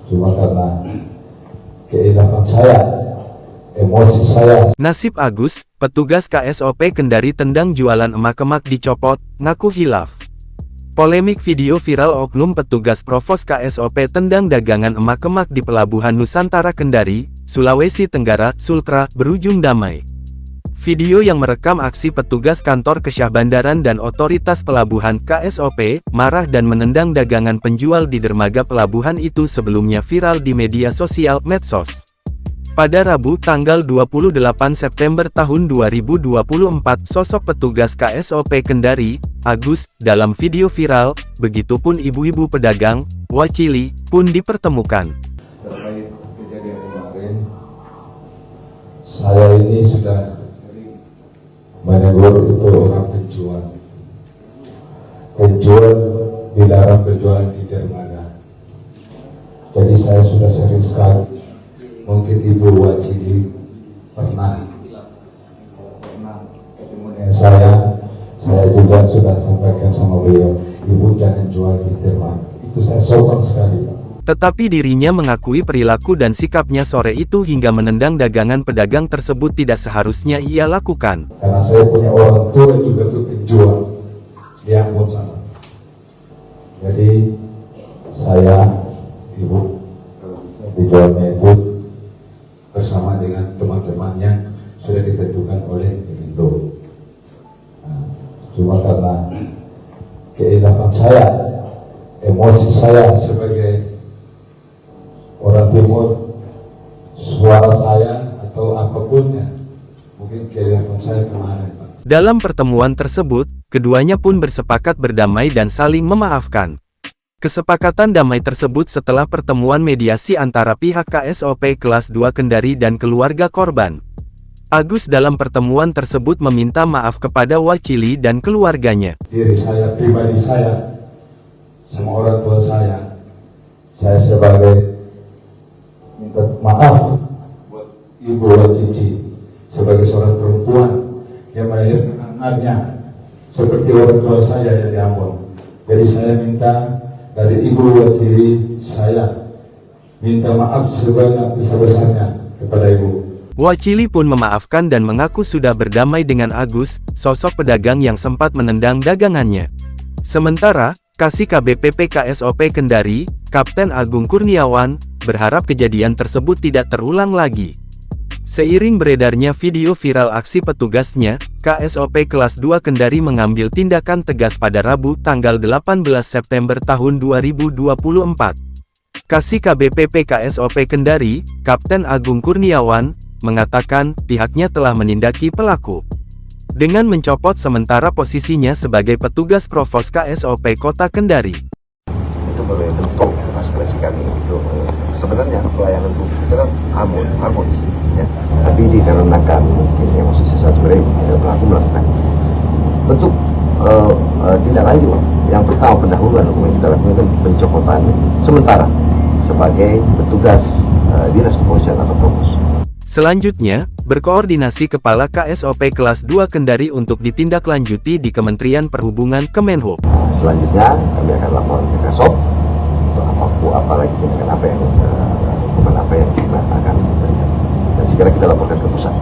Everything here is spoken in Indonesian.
Cuma karena kehilangan saya, emosi saya. Nasib Agus, petugas KSOP Kendari tendang jualan emak-emak dicopot, ngaku hilaf. Polemik video viral oknum petugas Provos KSOP tendang dagangan emak-emak di Pelabuhan Nusantara Kendari, Sulawesi Tenggara, Sultra, berujung damai. Video yang merekam aksi petugas kantor Kesyahbandaran dan otoritas pelabuhan KSOP, marah dan menendang dagangan penjual di dermaga pelabuhan itu sebelumnya viral di media sosial medsos. Pada Rabu tanggal 28 September tahun 2024, sosok petugas KSOP Kendari, Agus, dalam video viral, begitupun ibu-ibu pedagang, Wacili, pun dipertemukan. Terkait kejadian kemarin, saya ini sudah sering menegur itu orang penjual. Penjual dilarang berjualan di dermaga. Jadi saya sudah sering sekali. Mungkin Ibu Wacili pernah ketemu dengan saya juga sudah sampaikan sama beliau, Ibu jangan jual di dermaga. Itu saya sopan sekali, Pak. Tetapi dirinya mengakui perilaku dan sikapnya sore itu hingga menendang dagangan pedagang tersebut tidak seharusnya ia lakukan. Karena saya punya orang tua juga tuh penjual di Ambon sana. Jadi saya, Ibu, kalau bisa dijualnya itu bersama dengan teman-temannya sudah ditentukan oleh Indo. Cuma karena kehilangan saya, emosi saya sebagai orang timur, suara saya atau apapunnya, mungkin kehilangan saya kemarin, Pak. Dalam pertemuan tersebut, keduanya pun bersepakat berdamai dan saling memaafkan. Kesepakatan damai tersebut setelah pertemuan mediasi antara pihak KSOP kelas 2 Kendari dan keluarga korban. Agus dalam pertemuan tersebut meminta maaf kepada Wacili dan keluarganya. Diri saya, pribadi saya, sama orang tua saya sebagai minta maaf buat Ibu Wacili sebagai seorang perempuan yang melahirkan anaknya seperti orang tua saya yang di Ambon. Jadi saya minta dari Ibu Wacili, saya minta maaf sebesar-besarnya kepada Ibu. Wacili pun memaafkan dan mengaku sudah berdamai dengan Agus, sosok pedagang yang sempat menendang dagangannya. Sementara, Kasih KBP KSOP Kendari, Kapten Agung Kurniawan, berharap kejadian tersebut tidak terulang lagi. Seiring beredarnya video viral aksi petugasnya, KSOP kelas 2 Kendari mengambil tindakan tegas pada Rabu tanggal 18 September tahun 2024. Kasih KBP KSOP Kendari, Kapten Agung Kurniawan, mengatakan pihaknya telah menindaki pelaku dengan mencopot sementara posisinya sebagai petugas Provos KSOP Kota Kendari. Itu bentuk aspirasi kami itu sebenarnya pelayanan publik itu kan harmonis ya, tapi dikarenakan mungkin emosi sesaat pelaku melakukan bentuk tindak lanjut. Yang pertama pendahuluan yang kita lakukan itu pencopotan sementara sebagai petugas dinas kepolisian atau Provos. Selanjutnya, berkoordinasi Kepala KSOP kelas 2 Kendari untuk ditindaklanjuti di Kementerian Perhubungan Kemenhub. Selanjutnya kami akan lapor ke Kasop untuk apalagi tindakan apa yang hukuman apa yang kita akan berikan. Dan segera kita laporkan ke pusat.